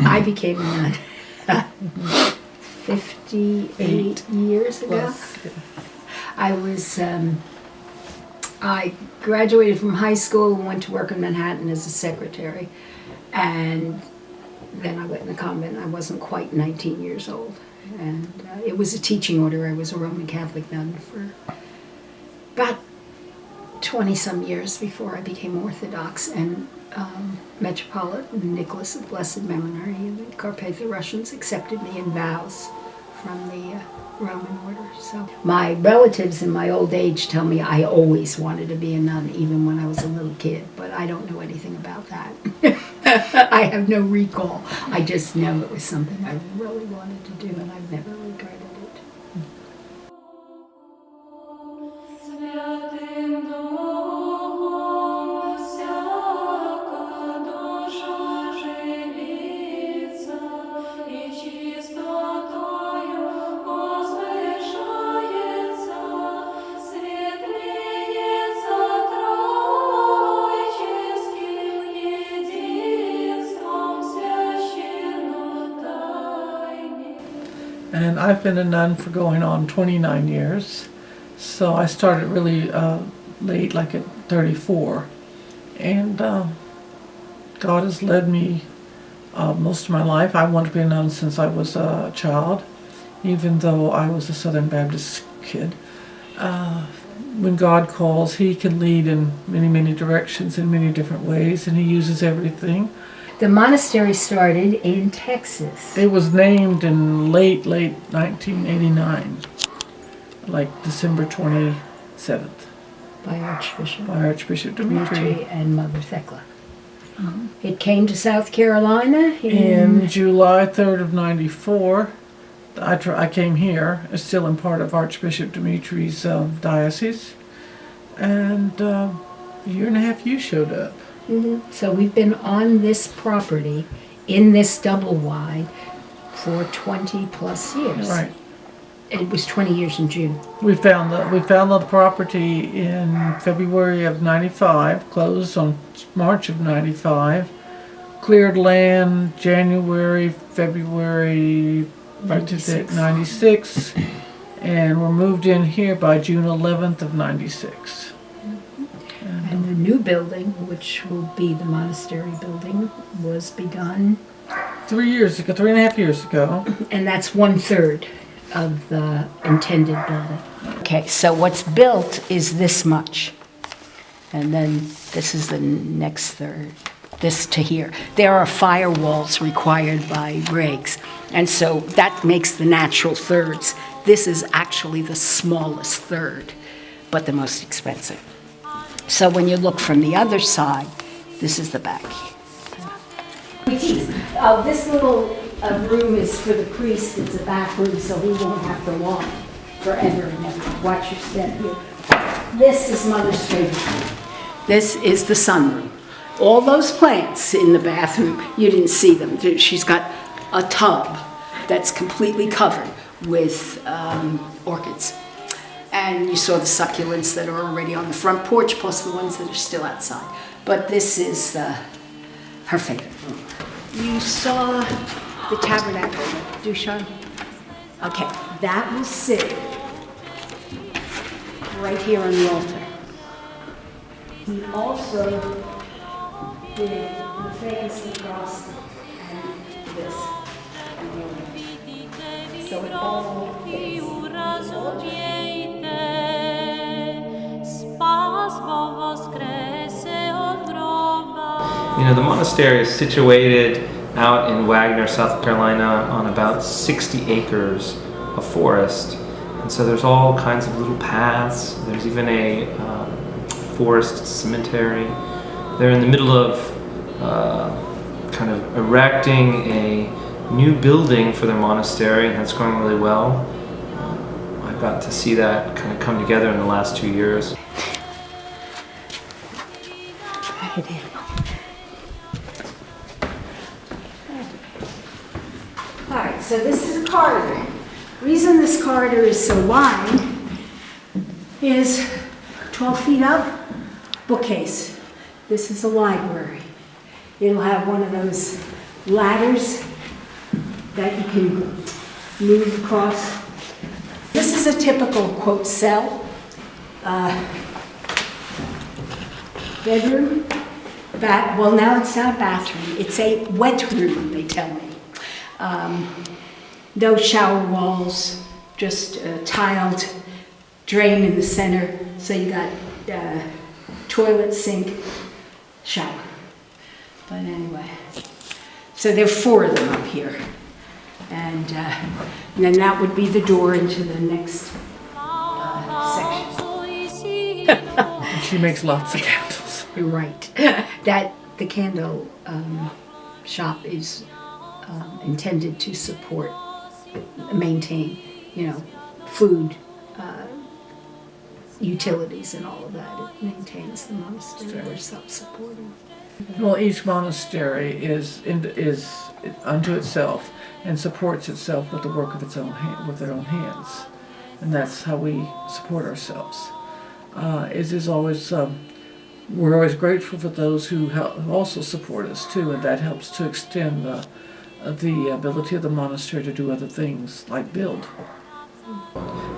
I became a nun 58 years ago. Plus, yeah. I graduated from high school and went to work in Manhattan as a secretary. And then I went in the convent. I wasn't quite 19 years old. And it was a teaching order. I was a Roman Catholic nun for about 20-some years before I became Orthodox. And Metropolitan Nicholas of Blessed Memory and the Carpatho Russians accepted me in vows from the Roman order. So my relatives in my old age tell me I always wanted to be a nun, even when I was a little kid, but I don't know anything about that. I have no recall. I just know it was something I really wanted to do, and I've never regretted it. And I've been a nun for going on 29 years. So I started really late, like at 34. And God has led me most of my life. I wanted to be a nun since I was a child, even though I was a Southern Baptist kid. When God calls, He can lead in many, many directions, in many different ways, and He uses everything. The monastery started in Texas. It was named in late 1989, like December 27th. By Archbishop By Archbishop Dimitri. and Mother Thecla. It came to South Carolina In July 3rd of 94. I came here, still in part of Archbishop Dimitri's diocese, and a year and a half you showed up. So we've been on this property in this double wide for 20 plus years. Right. It was 20 years in June. We found the property in February of 95, closed on March of 95, cleared land January, February 96, and were moved in here by June 11th of 96. And the new building, which will be the monastery building, was begun. 3.5 years ago. And that's 1/3 of the intended building. Okay, so what's built is this much. And then this is the next third, this to here. There are firewalls required by regs. And so that makes the natural thirds. This is actually the smallest third, but the most expensive. So when you look from the other side, this is the back. This little room is for the priest. It's a back room, so he won't have to walk forever and ever. Watch your step here. This is Mother's favorite room. This is the sunroom. All those plants in the bathroom, you didn't see them. She's got a tub that's completely covered with orchids. And you saw the succulents that are already on the front porch, plus the ones that are still outside. But this is her favorite room. You saw the tabernacle, Dushan? Okay, that will sit right here on the altar. He also did the fancy cross and this. So it all fits. You know, the monastery is situated out in Wagener, South Carolina, on about 60 acres of forest. And so there's all kinds of little paths. There's even a forest cemetery. They're in the middle of kind of erecting a new building for their monastery, and that's going really well. I got to see that kind of come together in the last 2 years. All right, so this is a corridor. The reason this corridor is so wide is 12 feet up, bookcase. This is a library. It'll have one of those ladders that you can move across. This is a typical, quote, cell. Bedroom. Well, now it's not a bathroom. It's a wet room, they tell me. No shower walls, just a tiled drain in the center. So you got toilet, sink, shower. But anyway, so there are 4 of them up here. And then that would be the door into the next section. She makes lots of candles. You're right. The candle shop is intended to support, maintain, food, utilities and all of that. It maintains the monastery. We're self-supporting. Well, each monastery is unto itself and supports itself with the work of its own with their own hands, and that's how we support ourselves. We're always grateful for those who also support us too, and that helps to extend the ability of the monastery to do other things like build.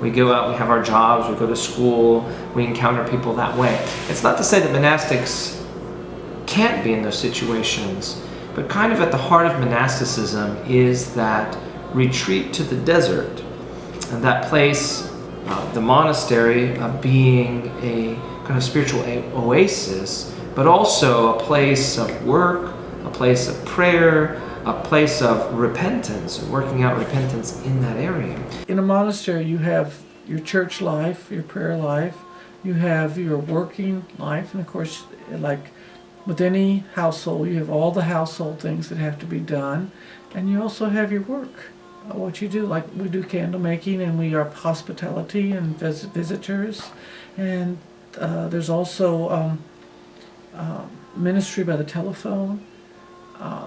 We go out, we have our jobs, we go to school, we encounter people that way. It's not to say that monastics can't be in those situations, but kind of at the heart of monasticism is that retreat to the desert, and that place, the monastery, being a kind of spiritual oasis, but also a place of work, a place of prayer, a place of repentance, working out repentance in that area. In a monastery, you have your church life, your prayer life, you have your working life, and of course, like with any household, you have all the household things that have to be done, and you also have your work, what you do. Like we do candle making, and we are hospitality and visitors, and there's also ministry by the telephone.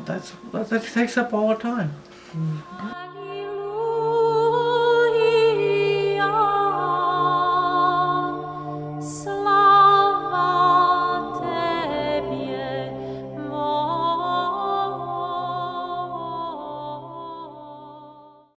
That takes up all our time.